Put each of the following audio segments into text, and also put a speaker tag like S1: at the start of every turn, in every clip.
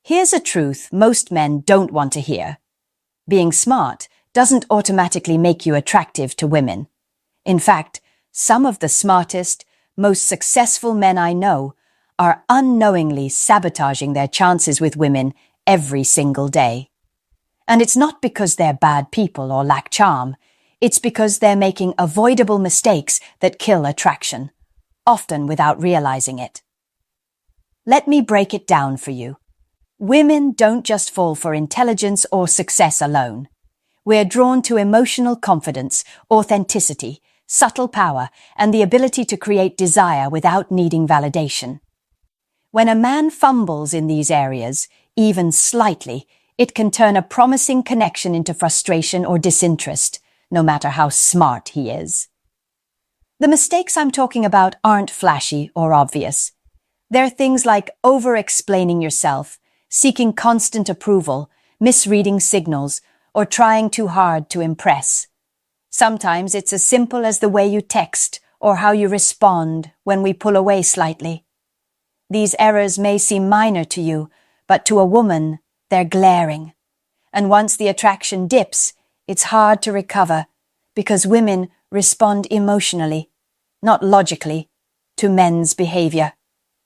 S1: Here's a truth most men don't want to hear. Being smart doesn't automatically make you attractive to women. In fact, some of the smartest, most successful men I know are unknowingly sabotaging their chances with women every single day. And it's not because they're bad people or lack charm. It's because they're making avoidable mistakes that kill attraction, often without realizing it. Let me break it down for you. Women don't just fall for intelligence or success alone. We're drawn to emotional confidence, authenticity, subtle power, and the ability to create desire without needing validation. When a man fumbles in these areas, even slightly, it can turn a promising connection into frustration or disinterest, no matter how smart he is. The mistakes I'm talking about aren't flashy or obvious. They're things like over-explaining yourself, seeking constant approval, misreading signals, or trying too hard to impress. Sometimes it's as simple as the way you text or how you respond when we pull away slightly. These errors may seem minor to you, but to a woman, they're glaring. And once the attraction dips, it's hard to recover because women respond emotionally, not logically, to men's behavior.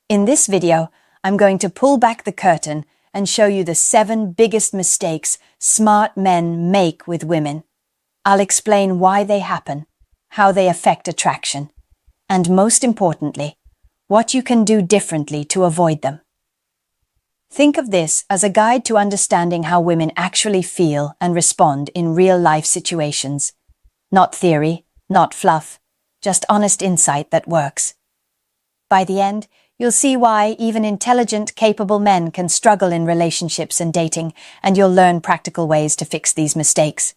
S1: In this video, I'm going to pull back the curtain and show you the 7 biggest mistakes smart men make with women. I'll explain why they happen, how they affect attraction, and most importantly, what you can do differently to avoid them. Think of this as a guide to understanding how women actually feel and respond in real-life situations. Not theory, not fluff, just honest insight that works. By the end, you'll see why even intelligent, capable men can struggle in relationships and dating, and you'll learn practical ways to fix these mistakes.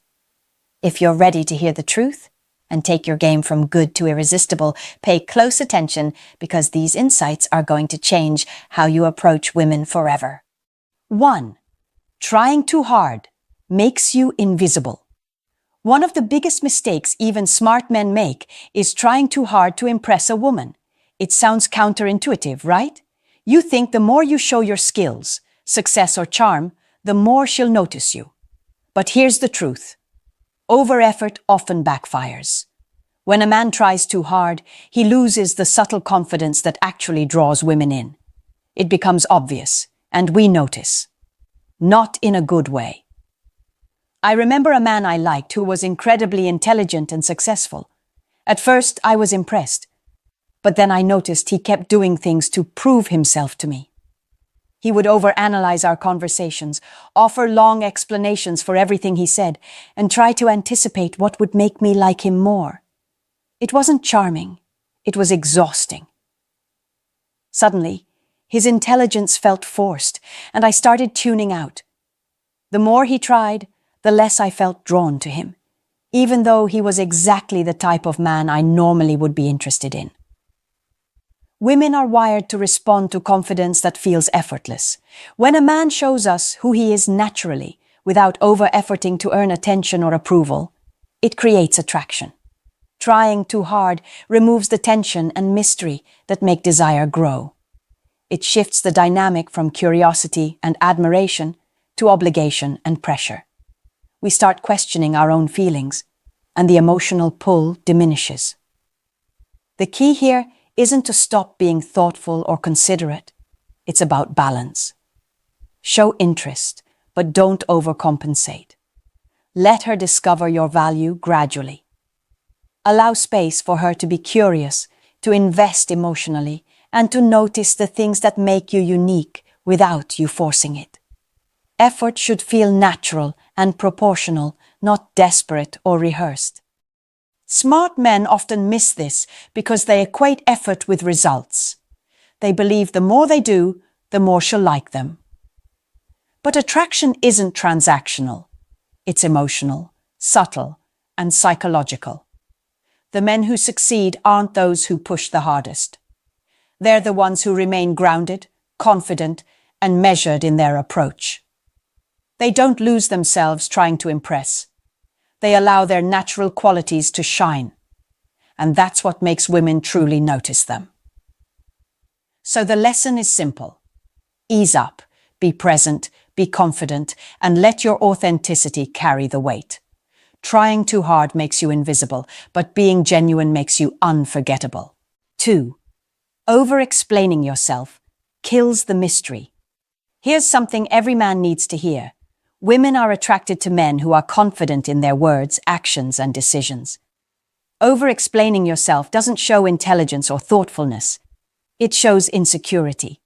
S1: If you're ready to hear the truth and take your game from good to irresistible, pay close attention because these insights are going to change how you approach women forever. 1. Trying too hard makes you invisible. One of the biggest mistakes even smart men make is trying too hard to impress a woman. It sounds counterintuitive, right? You think the more you show your skills, success or charm, the more she'll notice you. But here's the truth. Over-effort often backfires. When a man tries too hard, he loses the subtle confidence that actually draws women in. It becomes obvious, and we notice. Not in a good way. I remember a man I liked who was incredibly intelligent and successful. At first, I was impressed. But then I noticed he kept doing things to prove himself to me. He would overanalyze our conversations, offer long explanations for everything he said, and try to anticipate what would make me like him more. It wasn't charming. It was exhausting. Suddenly, his intelligence felt forced, and I started tuning out. The more he tried, the less I felt drawn to him, even though he was exactly the type of man I normally would be interested in. Women are wired to respond to confidence that feels effortless. When a man shows us who he is naturally, without over-efforting to earn attention or approval, it creates attraction. Trying too hard removes the tension and mystery that make desire grow. It shifts the dynamic from curiosity and admiration to obligation and pressure. We start questioning our own feelings, and the emotional pull diminishes. The key here isn't to stop being thoughtful or considerate. It's about balance. Show interest, but don't overcompensate. Let her discover your value gradually. Allow space for her to be curious, to invest emotionally, and to notice the things that make you unique without you forcing it. Effort should feel natural and proportional, not desperate or rehearsed. Smart men often miss this because they equate effort with results. They believe the more they do, the more she'll like them. But attraction isn't transactional. It's emotional, subtle, and psychological. The men who succeed aren't those who push the hardest. They're the ones who remain grounded, confident, and measured in their approach. They don't lose themselves trying to impress. They allow their natural qualities to shine. And that's what makes women truly notice them. So the lesson is simple. Ease up, Be present, be confident, and let your authenticity carry the weight. Trying too hard makes you invisible, but being genuine makes you unforgettable. 2. Over-explaining yourself kills the mystery. Here's something every man needs to hear. Women are attracted to men who are confident in their words, actions, and decisions. Over-explaining yourself doesn't show intelligence or thoughtfulness. It shows insecurity.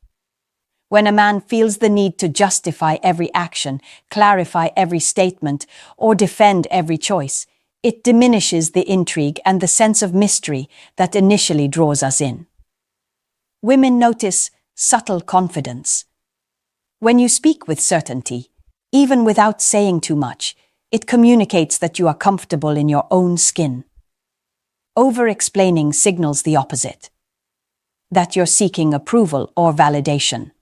S1: When a man feels the need to justify every action, clarify every statement, or defend every choice, it diminishes the intrigue and the sense of mystery that initially draws us in. Women notice subtle confidence. When you speak with certainty, even without saying too much, it communicates that you are comfortable in your own skin. Over-explaining signals the opposite, that you're seeking approval or validation.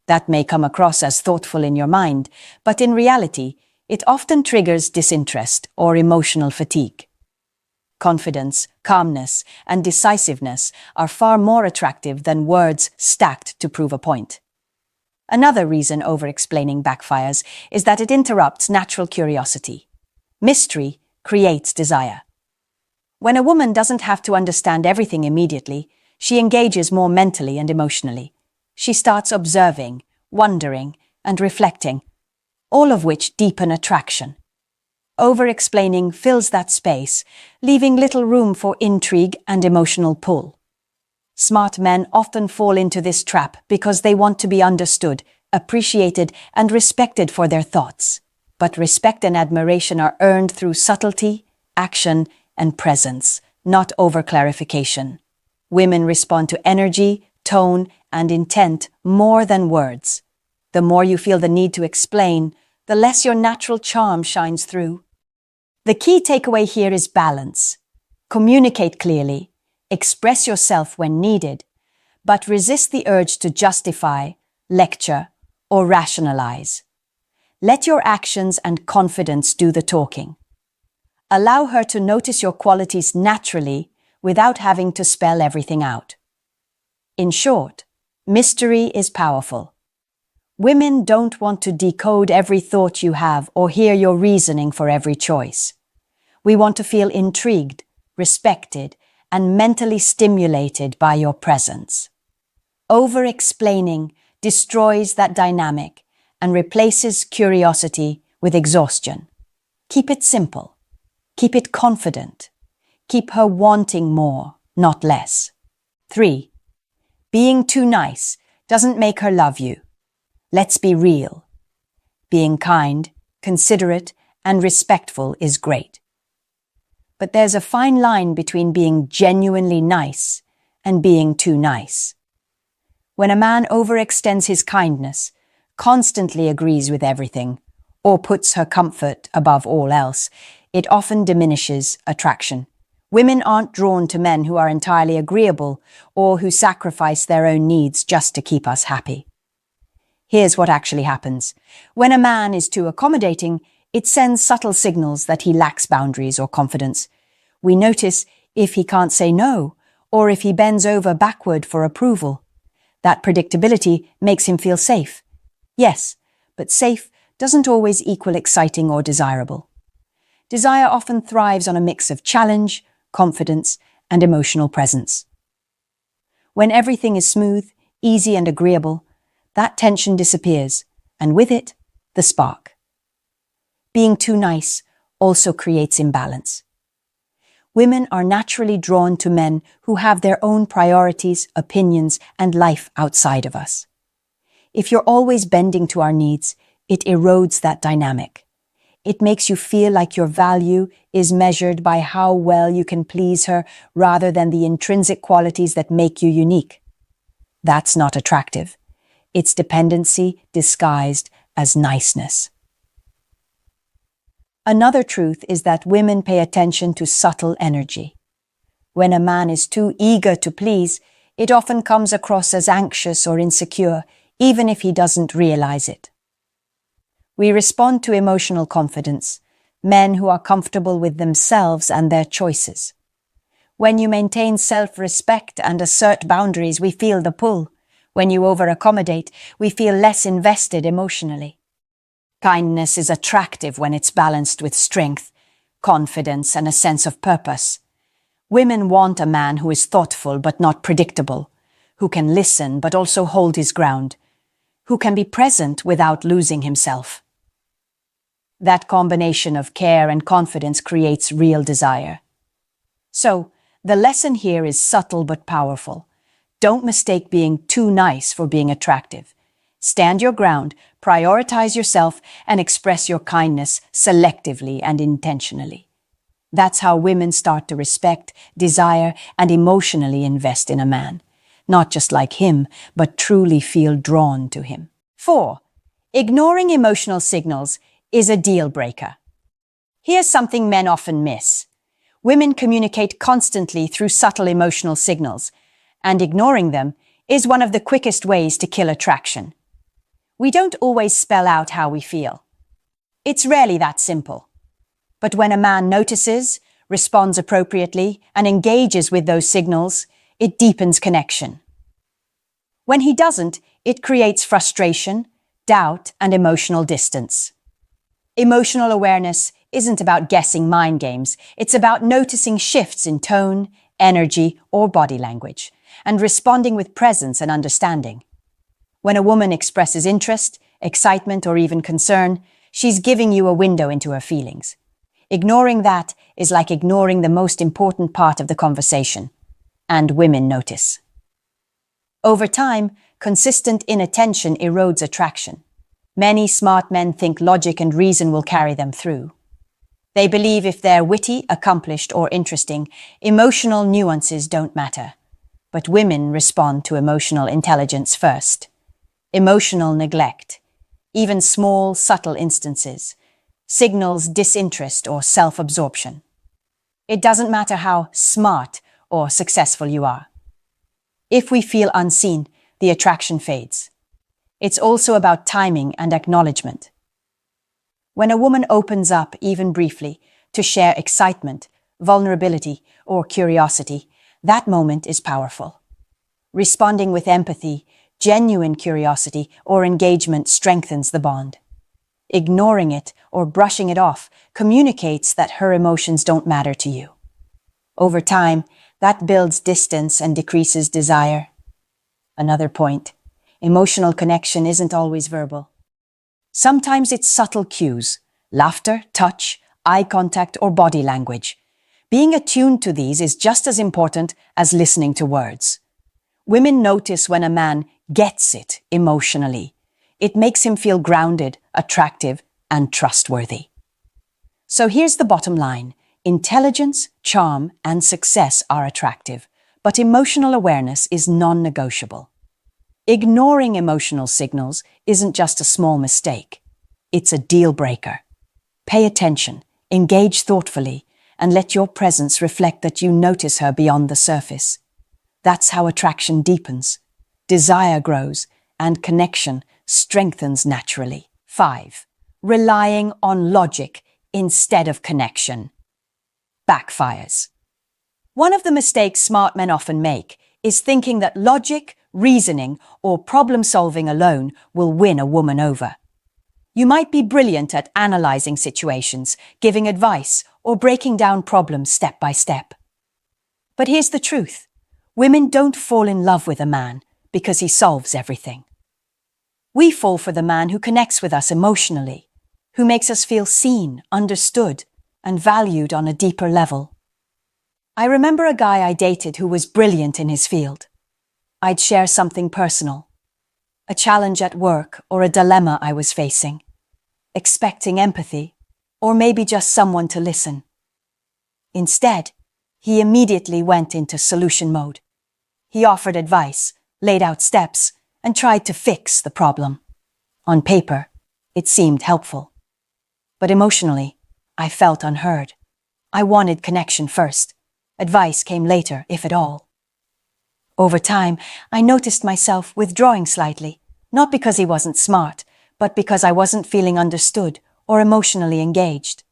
S1: That may come across as thoughtful in your mind, but in reality, it often triggers disinterest or emotional fatigue. Confidence, calmness, and decisiveness are far more attractive than words stacked to prove a point. Another reason over-explaining backfires is that it interrupts natural curiosity. Mystery creates desire. When a woman doesn't have to understand everything immediately, she engages more mentally and emotionally. She starts observing, wondering, and reflecting, all of which deepen attraction. Over-explaining fills that space, leaving little room for intrigue and emotional pull. Smart men often fall into this trap because they want to be understood, appreciated, and respected for their thoughts. But respect and admiration are earned through subtlety, action, and presence, not over-clarification. Women respond to energy, tone, and intent more than words. The more you feel the need to explain, the less your natural charm shines through. The key takeaway here is balance. Communicate clearly, express yourself when needed, but resist the urge to justify, lecture, or rationalize. Let your actions and confidence do the talking. Allow her to notice your qualities naturally without having to spell everything out. In short, mystery is powerful. Women don't want to decode every thought you have or hear your reasoning for every choice. We want to feel intrigued, respected, and mentally stimulated by your presence. Over-explaining destroys that dynamic and replaces curiosity with exhaustion. Keep it simple. Keep it confident. Keep her wanting more, not less. 3. Being too nice doesn't make her love you. Let's be real. Being kind, considerate, and respectful is great. But there's a fine line between being genuinely nice and being too nice. When a man overextends his kindness, constantly agrees with everything, or puts her comfort above all else, it often diminishes attraction. Women aren't drawn to men who are entirely agreeable or who sacrifice their own needs just to keep us happy. Here's what actually happens. When a man is too accommodating, it sends subtle signals that he lacks boundaries or confidence. We notice if he can't say no, or if he bends over backward for approval. That predictability makes him feel safe. Yes, but safe doesn't always equal exciting or desirable. Desire often thrives on a mix of challenge, confidence, and emotional presence. When everything is smooth, easy, and agreeable, that tension disappears, and with it, the spark. Being too nice also creates imbalance. Women are naturally drawn to men who have their own priorities, opinions, and life outside of us. If you're always bending to our needs, it erodes that dynamic. It makes you feel like your value is measured by how well you can please her rather than the intrinsic qualities that make you unique. That's not attractive. It's dependency disguised as niceness. Another truth is that women pay attention to subtle energy. When a man is too eager to please, it often comes across as anxious or insecure, even if he doesn't realize it. We respond to emotional confidence, men who are comfortable with themselves and their choices. When you maintain self-respect and assert boundaries, we feel the pull. When you over-accommodate, we feel less invested emotionally. Kindness is attractive when it's balanced with strength, confidence, and a sense of purpose. Women want a man who is thoughtful but not predictable, who can listen but also hold his ground, who can be present without losing himself. That combination of care and confidence creates real desire. So, the lesson here is subtle but powerful. Don't mistake being too nice for being attractive. Stand your ground, prioritize yourself, and express your kindness selectively and intentionally. That's how women start to respect, desire, and emotionally invest in a man. Not just like him, but truly feel drawn to him. 4. Ignoring emotional signals is a deal breaker. Here's something men often miss. Women communicate constantly through subtle emotional signals, and ignoring them is one of the quickest ways to kill attraction. We don't always spell out how we feel. It's rarely that simple. But when a man notices, responds appropriately, and engages with those signals, it deepens connection. When he doesn't, it creates frustration, doubt, and emotional distance. Emotional awareness isn't about guessing mind games. It's about noticing shifts in tone, energy, or body language, and responding with presence and understanding. When a woman expresses interest, excitement, or even concern, she's giving you a window into her feelings. Ignoring that is like ignoring the most important part of the conversation, and women notice. Over time, consistent inattention erodes attraction. Many smart men think logic and reason will carry them through. They believe if they're witty, accomplished, or interesting, emotional nuances don't matter. But women respond to emotional intelligence first. Emotional neglect, even small, subtle instances, signals disinterest or self-absorption. It doesn't matter how smart or successful you are. If we feel unseen, the attraction fades. It's also about timing and acknowledgement. When a woman opens up, even briefly, to share excitement, vulnerability, or curiosity, that moment is powerful. Responding with empathy, genuine curiosity, or engagement strengthens the bond. Ignoring it or brushing it off communicates that her emotions don't matter to you. Over time, that builds distance and decreases desire. Another point, emotional connection isn't always verbal. Sometimes it's subtle cues, laughter, touch, eye contact, or body language. Being attuned to these is just as important as listening to words. Women notice when a man gets it emotionally. It makes him feel grounded, attractive, and trustworthy. So here's the bottom line. Intelligence, charm, and success are attractive, but emotional awareness is non-negotiable. Ignoring emotional signals isn't just a small mistake. It's a deal breaker. Pay attention, engage thoughtfully, and let your presence reflect that you notice her beyond the surface. That's how attraction deepens, desire grows, and connection strengthens naturally. 5. Relying on logic instead of connection. Backfires. One of the mistakes smart men often make is thinking that logic, reasoning, or problem-solving alone will win a woman over. You might be brilliant at analyzing situations, giving advice, or breaking down problems step by step. But here's the truth. Women don't fall in love with a man because he solves everything. We fall for the man who connects with us emotionally, who makes us feel seen, understood, and valued on a deeper level. I remember a guy I dated who was brilliant in his field. I'd share something personal, a challenge at work or a dilemma I was facing, expecting empathy, or maybe just someone to listen. Instead, he immediately went into solution mode. He offered advice, laid out steps, and tried to fix the problem. On paper, it seemed helpful. But emotionally, I felt unheard. I wanted connection first. Advice came later, if at all. Over time, I noticed myself withdrawing slightly, not because he wasn't smart, but because I wasn't feeling understood or emotionally engaged.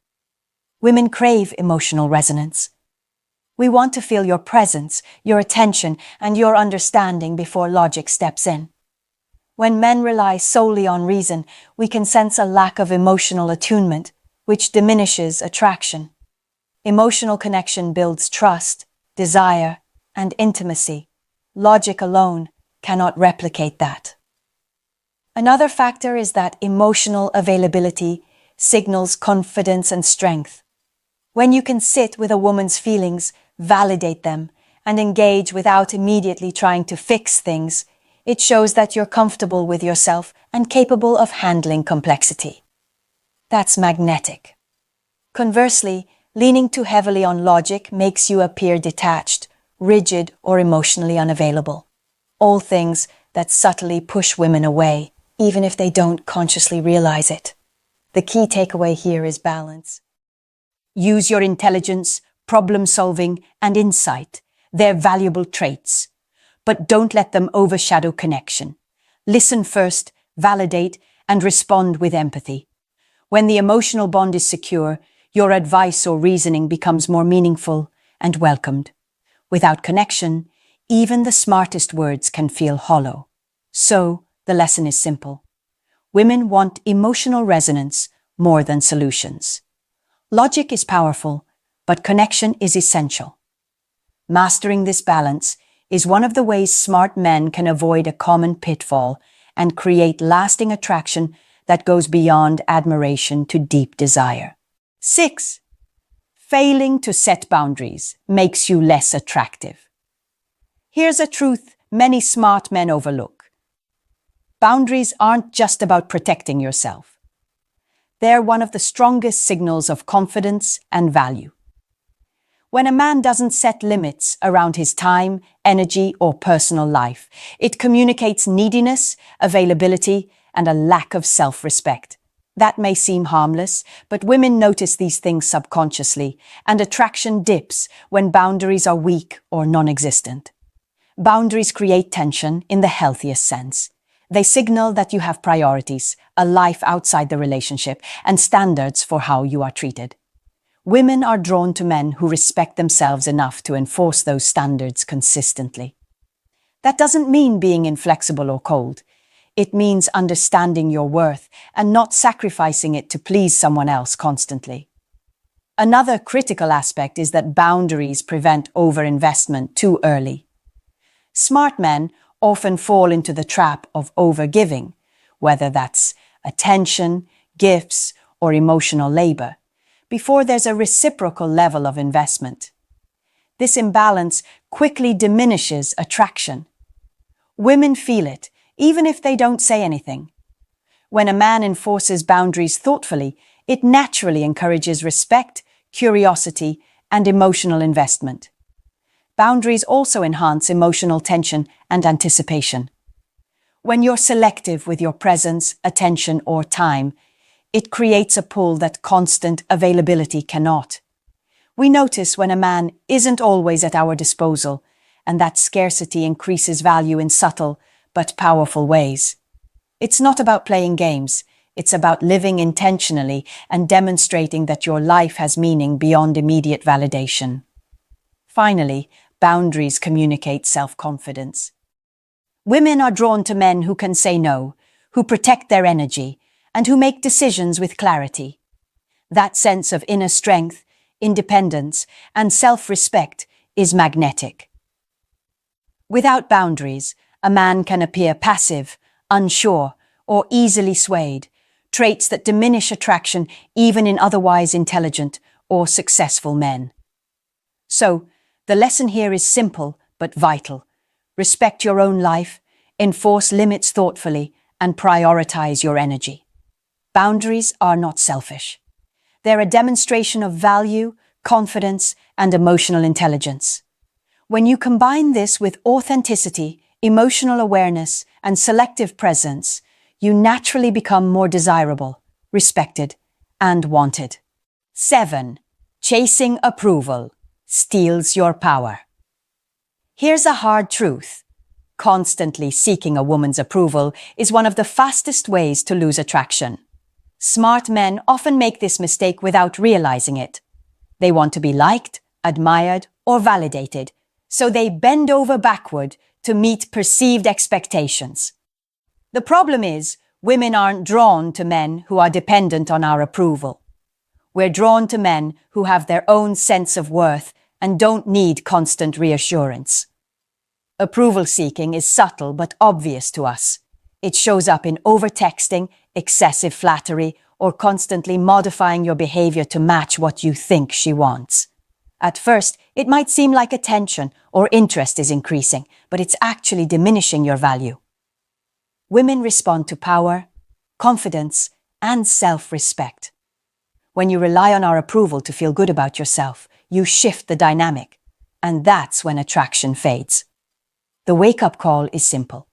S1: Women crave emotional resonance. We want to feel your presence, your attention, and your understanding before logic steps in. When men rely solely on reason, we can sense a lack of emotional attunement, which diminishes attraction. Emotional connection builds trust, desire, and intimacy. Logic alone cannot replicate that. Another factor is that emotional availability signals confidence and strength. When you can sit with a woman's feelings, validate them, and engage without immediately trying to fix things, it shows that you're comfortable with yourself and capable of handling complexity. That's magnetic. Conversely, leaning too heavily on logic makes you appear detached, rigid, or emotionally unavailable. All things that subtly push women away, even if they don't consciously realize it. The key takeaway here is balance. Use your intelligence, problem-solving, and insight. They're valuable traits. But don't let them overshadow connection. Listen first, validate, and respond with empathy. When the emotional bond is secure, your advice or reasoning becomes more meaningful and welcomed. Without connection, even the smartest words can feel hollow. So, the lesson is simple. Women want emotional resonance more than solutions. Logic is powerful, but connection is essential. Mastering this balance is one of the ways smart men can avoid a common pitfall and create lasting attraction that goes beyond admiration to deep desire. 6. Failing to set boundaries makes you less attractive. Here's a truth many smart men overlook. Boundaries aren't just about protecting yourself. They're one of the strongest signals of confidence and value. When a man doesn't set limits around his time, energy, or personal life, it communicates neediness, availability, and a lack of self-respect. That may seem harmless, but women notice these things subconsciously, and attraction dips when boundaries are weak or non-existent. Boundaries create tension in the healthiest sense. They signal that you have priorities, a life outside the relationship, and standards for how you are treated. Women are drawn to men who respect themselves enough to enforce those standards consistently. That doesn't mean being inflexible or cold. It means understanding your worth and not sacrificing it to please someone else constantly. Another critical aspect is that boundaries prevent overinvestment too early. Smart men often fall into the trap of overgiving, whether that's attention, gifts, or emotional labor, before there's a reciprocal level of investment. This imbalance quickly diminishes attraction. Women feel it, even if they don't say anything. When a man enforces boundaries thoughtfully, it naturally encourages respect, curiosity, and emotional investment. Boundaries also enhance emotional tension and anticipation. When you're selective with your presence, attention, or time, it creates a pull that constant availability cannot. We notice when a man isn't always at our disposal, and that scarcity increases value in subtle but powerful ways. It's not about playing games, it's about living intentionally and demonstrating that your life has meaning beyond immediate validation. Finally, boundaries communicate self-confidence. Women are drawn to men who can say no, who protect their energy, and who make decisions with clarity. That sense of inner strength, independence, and self-respect is magnetic. Without boundaries, a man can appear passive, unsure, or easily swayed, traits that diminish attraction even in otherwise intelligent or successful men. So, the lesson here is simple but vital. Respect your own life, enforce limits thoughtfully, and prioritize your energy. Boundaries are not selfish. They're a demonstration of value, confidence, and emotional intelligence. When you combine this with authenticity, emotional awareness, and selective presence, you naturally become more desirable, respected, and wanted. 7. Chasing approval steals your power. Here's a hard truth. Constantly seeking a woman's approval is one of the fastest ways to lose attraction. Smart men often make this mistake without realizing it. They want to be liked, admired, or validated, so they bend over backward to meet perceived expectations. The problem is, women aren't drawn to men who are dependent on our approval. We're drawn to men who have their own sense of worth and don't need constant reassurance. Approval seeking is subtle but obvious to us. It shows up in overtexting, excessive flattery, or constantly modifying your behavior to match what you think she wants. At first, it might seem like attention or interest is increasing, but it's actually diminishing your value. Women respond to power, confidence, and self-respect. When you rely on our approval to feel good about yourself, you shift the dynamic, and that's when attraction fades. The wake-up call is simple.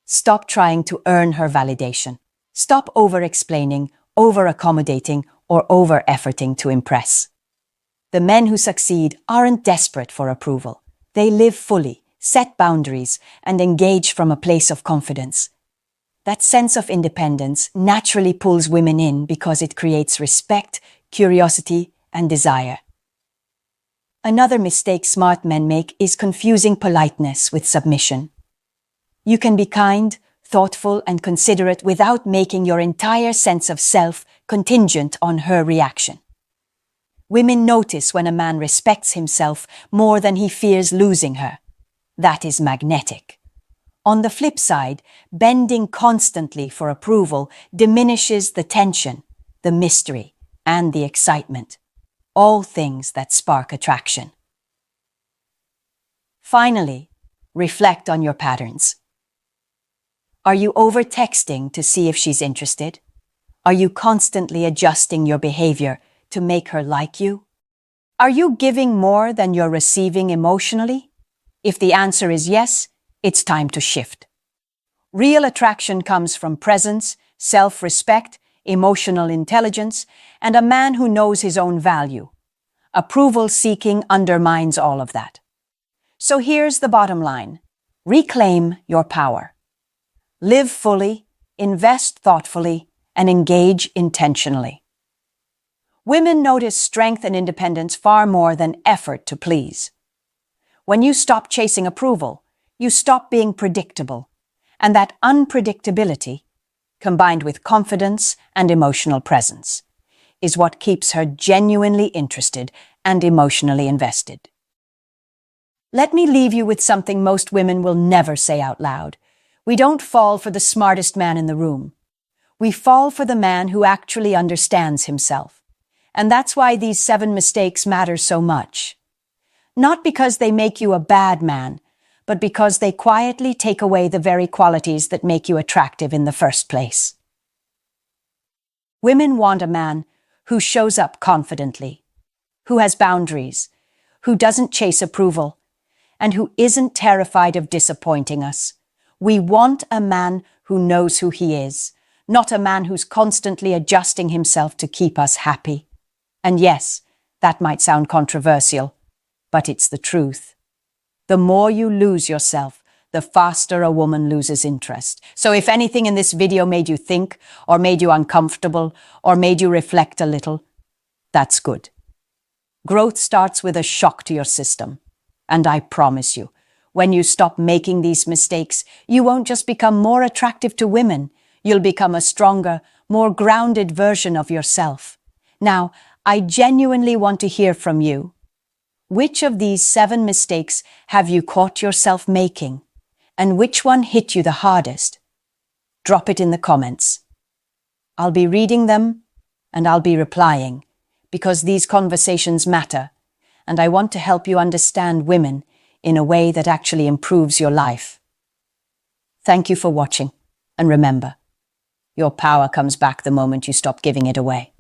S1: Stop trying to earn her validation. Stop over-explaining, over-accommodating, or over-efforting to impress. The men who succeed aren't desperate for approval. They live fully, set boundaries, and engage from a place of confidence. That sense of independence naturally pulls women in because it creates respect, curiosity, and desire. Another mistake smart men make is confusing politeness with submission. You can be kind, thoughtful, and considerate without making your entire sense of self contingent on her reaction. Women notice when a man respects himself more than he fears losing her. That is magnetic. On the flip side, bending constantly for approval diminishes the tension, the mystery, and the excitement, all things that spark attraction. Finally, reflect on your patterns. Are you over-texting to see if she's interested? Are you constantly adjusting your behavior to make her like you? Are you giving more than you're receiving emotionally? If the answer is yes, it's time to shift. Real attraction comes from presence, self-respect, emotional intelligence, and a man who knows his own value. Approval seeking undermines all of that. So here's the bottom line. Reclaim your power. Live fully, invest thoughtfully, and engage intentionally. Women notice strength and independence far more than effort to please. When you stop chasing approval, you stop being predictable, and that unpredictability, combined with confidence and emotional presence, is what keeps her genuinely interested and emotionally invested. Let me leave you with something most women will never say out loud. We don't fall for the smartest man in the room. We fall for the man who actually understands himself. And that's why these 7 mistakes matter so much. Not because they make you a bad man, but because they quietly take away the very qualities that make you attractive in the first place. Women want a man who shows up confidently, who has boundaries, who doesn't chase approval, and who isn't terrified of disappointing us. We want a man who knows who he is, not a man who's constantly adjusting himself to keep us happy. And yes, that might sound controversial, but it's the truth. The more you lose yourself, the faster a woman loses interest. So if anything in this video made you think, or made you uncomfortable, or made you reflect a little, that's good. Growth starts with a shock to your system. And I promise you, when you stop making these mistakes, you won't just become more attractive to women, you'll become a stronger, more grounded version of yourself. Now, I genuinely want to hear from you. Which of these 7 mistakes have you caught yourself making? And which one hit you the hardest? Drop it in the comments. I'll be reading them and I'll be replying, because these conversations matter, and I want to help you understand women in a way that actually improves your life. Thank you for watching, and remember, your power comes back the moment you stop giving it away.